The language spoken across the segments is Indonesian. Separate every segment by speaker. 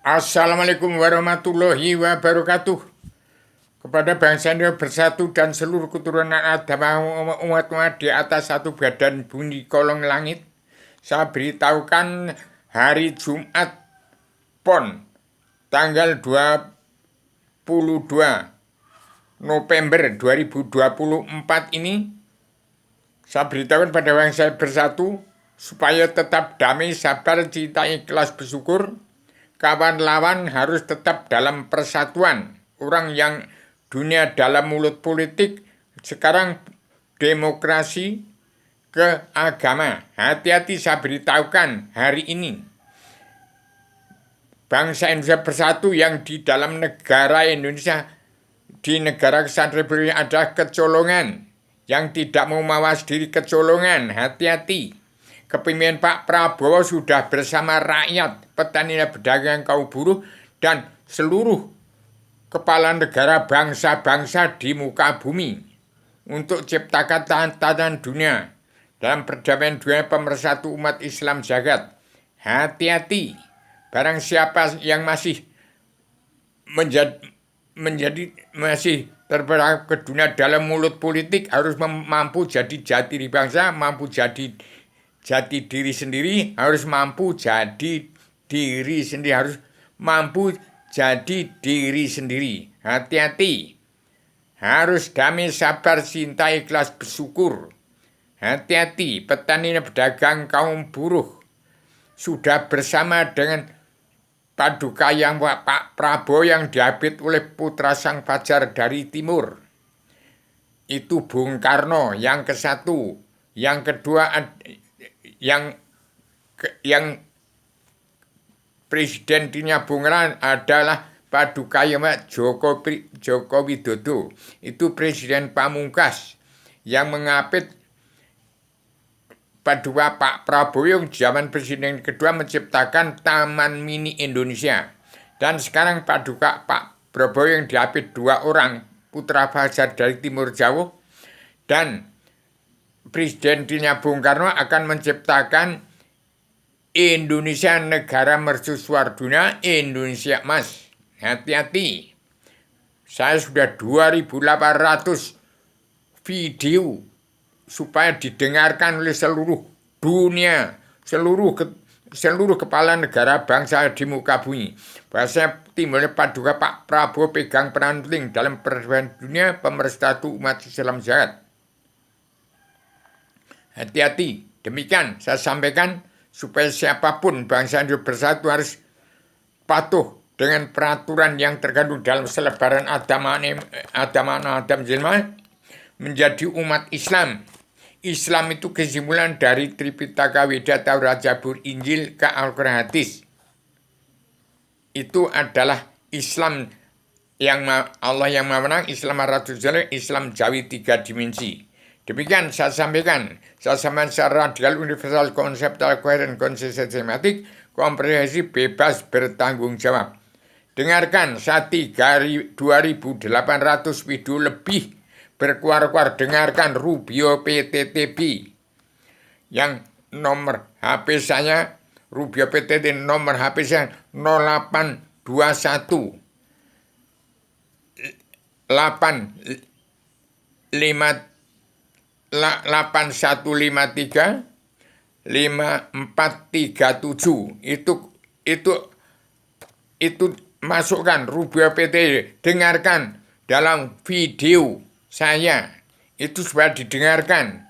Speaker 1: Assalamualaikum warahmatullahi wabarakatuh. Kepada bangsa Indonesia bersatu dan seluruh keturunan Adam umat-umat di atas satu badan bumi kolong langit, saya beritahukan hari Jumat PON tanggal 22 November 2024 ini, saya beritahukan pada bangsa bersatu supaya tetap damai, sabar, cinta, ikhlas, bersyukur. Kawan lawan harus tetap dalam persatuan. Orang yang dunia dalam mulut politik, sekarang demokrasi ke agama. Hati-hati, saya beritahukan hari ini. Bangsa Indonesia bersatu yang di dalam negara Indonesia, di negara kesatuan Republik ada kecolongan. Yang tidak mau mawas diri kecolongan, hati-hati. Kepemimpinan Pak Prabowo sudah bersama rakyat, petani dan pedagang, kaum buruh, dan seluruh kepala negara bangsa-bangsa di muka bumi untuk ciptakan tatanan dunia dalam perdamaian dunia pemersatu umat Islam jagat. Hati-hati, barang siapa yang masih masih terperangkap ke dunia dalam mulut politik harus mampu jadi jati diri bangsa, mampu jadi jati diri sendiri, harus mampu jadi diri sendiri, harus mampu jadi diri sendiri. Hati-hati, harus damai, sabar, cinta, ikhlas, bersyukur. Hati-hati, petani dan pedagang, kaum buruh sudah bersama dengan paduka yang Pak Prabowo yang diapit oleh putra sang fajar dari timur. Itu Bung Karno yang ke-1. Yang kedua, yang presidennya Bung Karno adalah paduka yang Joko Widodo. Itu presiden pamungkas yang mengapit paduka Pak Prabowo yang zaman presiden kedua menciptakan Taman Mini Indonesia. Dan sekarang paduka Pak Prabowo yang diapit 2 orang, putra fajar dari Timur Jawa, dan presidennya Bung Karno akan menciptakan Indonesia negara mercusuar dunia, Indonesia emas. Hati-hati. Saya sudah 2.800 video supaya didengarkan oleh seluruh dunia, seluruh kepala negara bangsa di muka bumi. Bahasa timbulnya paduka Pak Prabowo pegang peran penting dalam perdamaian dunia pemersatu umat Islam jagat. Hati-hati, demikian saya sampaikan supaya siapapun bangsa Indonesia bersatu harus patuh dengan peraturan yang terkandung dalam selebaran Adam Jelma menjadi umat Islam. Islam itu kesimpulan dari Tripitaka, Weda, Taurat, Zabur, Injil, ke Al-Quran, hadis. Itu adalah Islam yang Allah yang Maha Menang, Islam Rasul Islam Jawi 3 dimensi. Demikian saya sampaikan secara radikal, universal, konseptual, koheren, konsisten, sistematik, komprehensif, bebas, bertanggung jawab. Dengarkan, saya 2.800 video lebih berkuar-kuar. Dengarkan Rubio PTTB yang nomor HP saya, Rubio PTT nomor HP saya 0821 8153 5437. Itu masukkan Rubio PT, dengarkan dalam video saya. Itu supaya didengarkan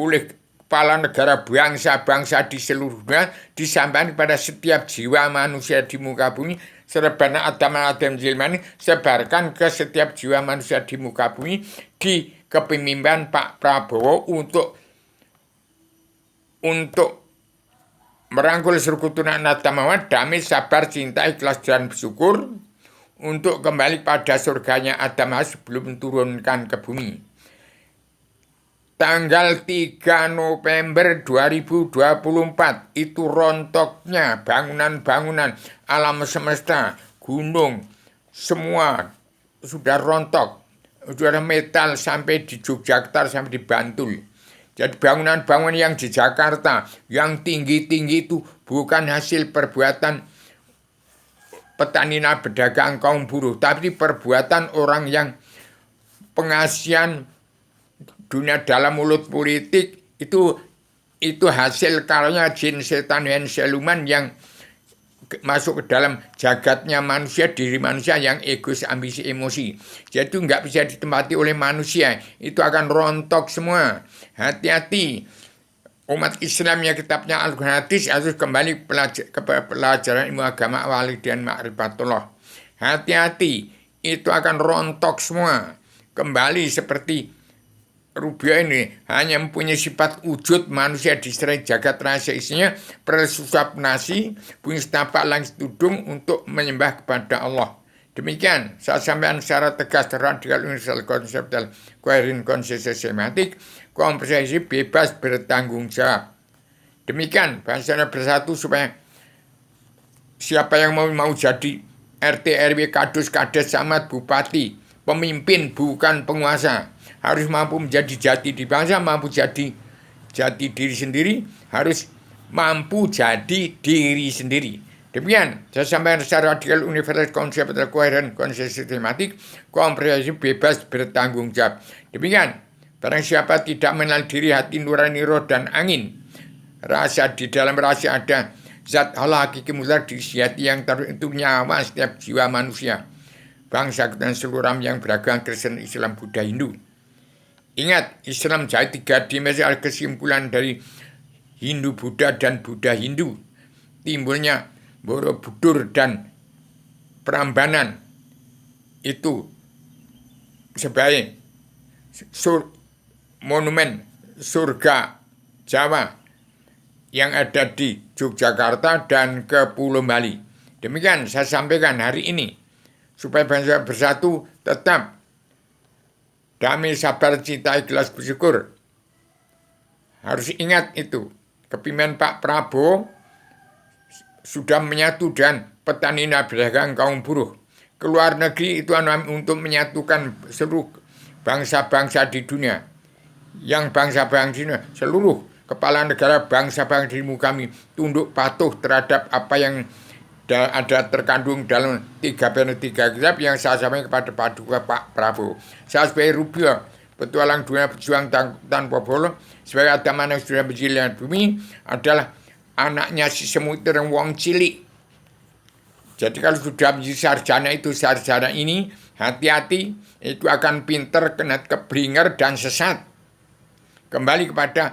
Speaker 1: oleh kepala negara bangsa-bangsa di seluruh dunia, disampaikan kepada setiap jiwa manusia di muka bumi. Selebaran Adam Jilmani sebarkan ke setiap jiwa manusia di muka bumi di kepemimpinan Pak Prabowo untuk merangkul seluruh keturunan Adam Muhammad, damai, sabar, cinta, ikhlas, dan bersyukur untuk kembali pada surganya Adam sebelum turunkan ke bumi. Tanggal 3 November 2024 itu rontoknya bangunan-bangunan alam semesta, gunung, semua sudah rontok. Sudah metal sampai di Yogyakarta, sampai di Bantul. Jadi bangunan-bangunan yang di Jakarta, yang tinggi-tinggi itu bukan hasil perbuatan petani dan pedagang kaum buruh, tapi perbuatan orang yang pengasihan dunia dalam mulut politik itu hasil karya jin setan dan siluman yang masuk ke dalam jagatnya manusia, diri manusia yang egois, ambisi, emosi. Jadi nggak bisa ditempati oleh manusia, itu akan rontok semua. Hati-hati. Umat Islam yang kitabnya Al-Quran hadis harus kembali ke pelajaran ilmu agama wali dan ma'rifatullah. Hati-hati, itu akan rontok semua. Kembali seperti Rubio ini hanya mempunyai sifat wujud manusia diserai jagat rahasia isinya, persusap nasi, punya setapak langit tudung untuk menyembah kepada Allah. Demikian, saya sampaikan secara tegas radikal universal konseptual koheren konsistematik, komprehensif bebas bertanggung jawab. Demikian, bangsanya bersatu supaya siapa yang mau jadi RT, RW, kadus, kades, camat, bupati, pemimpin bukan penguasa, harus mampu menjadi jati di bangsa, mampu jadi jati diri sendiri, harus mampu jadi diri sendiri. Demikian, saya sampaikan secara radikal universal konseptual koheren konsistematik, komprehensif bebas bertanggung jawab. Demikian, barang siapa tidak mengenal diri, hati nurani, roh dan angin, rasa di dalam rasa ada zat Allah hakiki mutlak di hati yang itu nyawa setiap jiwa manusia, bangsa dan seluruh ram yang beragam Kristen, Islam, Buddha, Hindu. Ingat, Islam jadi 3 dimensi, kesimpulan dari Hindu Buddha dan Buddha Hindu. Timbulnya Borobudur dan Prambanan itu sebagai monumen surga Jawa yang ada di Yogyakarta dan ke Pulau Bali. Demikian saya sampaikan hari ini supaya bangsa bersatu tetap damai, sabar, cinta, ikhlas, bersyukur. Harus ingat itu. Kepemimpinan Pak Prabowo sudah menyatu dan petani dan pedagang kaum buruh. Keluar negeri itu untuk menyatukan seluruh bangsa-bangsa di dunia. Yang bangsa-bangsa di dunia, seluruh kepala negara bangsa-bangsa di muka kami tunduk patuh terhadap apa yang ada terkandung dalam 3 kitab yang saya sampaikan kepada Pak Prabowo. Saya sebagai Rubio, petualang dunia berjuang tanpa bolo, sebagai agama yang sudah berjilid bumi, adalah anaknya si semut yang wong cilik. Jadi kalau sudah menjadi sarjana ini, hati-hati, itu akan pinter, kena keblinger dan sesat. Kembali kepada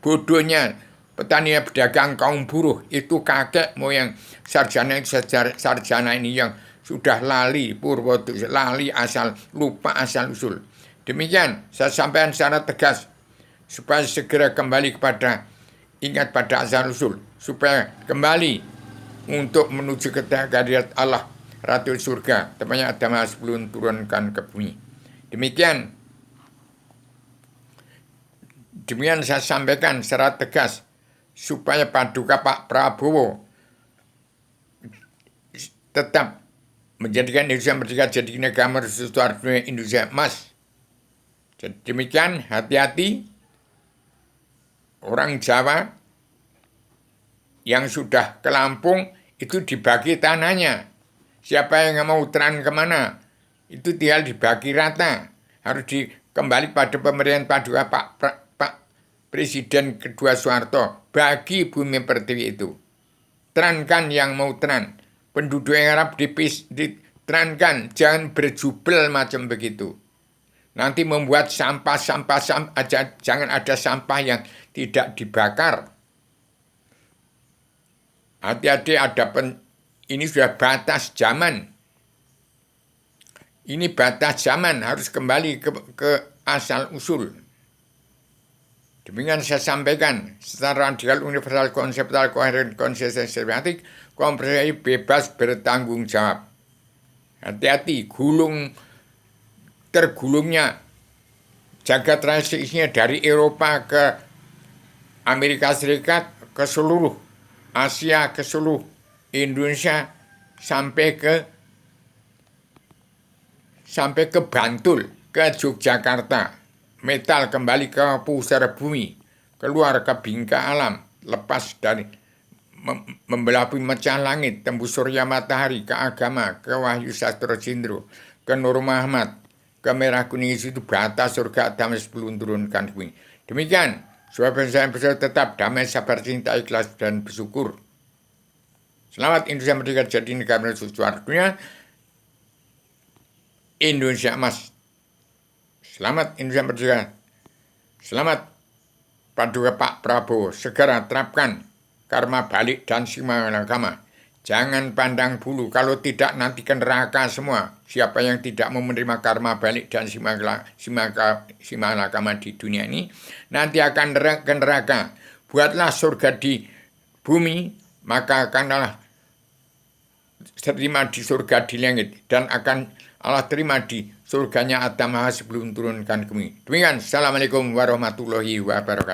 Speaker 1: bodohnya petani pedagang kaum buruh, itu kakek moyang sarjana ini yang sudah lali lali asal, lupa asal usul. Demikian saya sampaikan secara tegas supaya segera kembali kepada ingat pada asal usul, supaya kembali untuk menuju ke hadirat Allah Ratu Surga, tepatnya agama sebelum turunkan ke bumi. Demikian saya sampaikan secara tegas supaya paduka Pak Prabowo tetap menjadikan Indonesia merdeka jadi negara mercusuar dunia Indonesia emas. Jadi demikian, hati-hati orang Jawa yang sudah ke Lampung itu dibagi tanahnya. Siapa yang mau teran kemana, itu tinggal dibagi rata. Harus kembali pada pemerintahan paduka Pak Presiden kedua Soeharto, bagi bumi pertiwi itu. Terankan yang mau teran. Penduduk yang Arab diterankan, jangan berjubel macam begitu. Nanti membuat sampah aja, jangan ada sampah yang tidak dibakar. Hati-hati ini sudah batas zaman. Ini batas zaman, harus kembali ke asal usul. Demikian saya sampaikan secara radikal universal konseptual koheren konsistematik, komprehensif bebas bertanggung jawab. Hati-hati, tergulungnya jagat raya isinya dari Eropa ke Amerika Serikat, ke seluruh Asia, ke seluruh Indonesia, sampai ke Bantul, ke Yogyakarta. Metal kembali ke pusara bumi, keluar ke bingkai alam, lepas dari membelapi mecah langit, tembus surya matahari, ke agama, ke wahyu sastra cindro, ke Nur Muhammad, ke merah kuning itu batas surga damai sebelum turunkan bumi. Demikian, sahabat saya tetap damai, sabar, cinta, ikhlas, dan bersyukur. Selamat Indonesia Merdeka jadi negara suatu dunia. Indonesia Emas. Selamat Indonesia Merdeka. Selamat Paduka Pak Prabowo. Segera terapkan karma balik dan simalakama. Jangan pandang bulu, kalau tidak nanti ke neraka semua. Siapa yang tidak mau menerima karma balik dan simalakama di dunia ini, nanti akan ke neraka. Buatlah surga di bumi, maka akanlah terima di surga di langit. Dan akan Allah terima di surganya Adam sebelum turunkan ke bumi. Demikian, Assalamualaikum warahmatullahi wabarakatuh.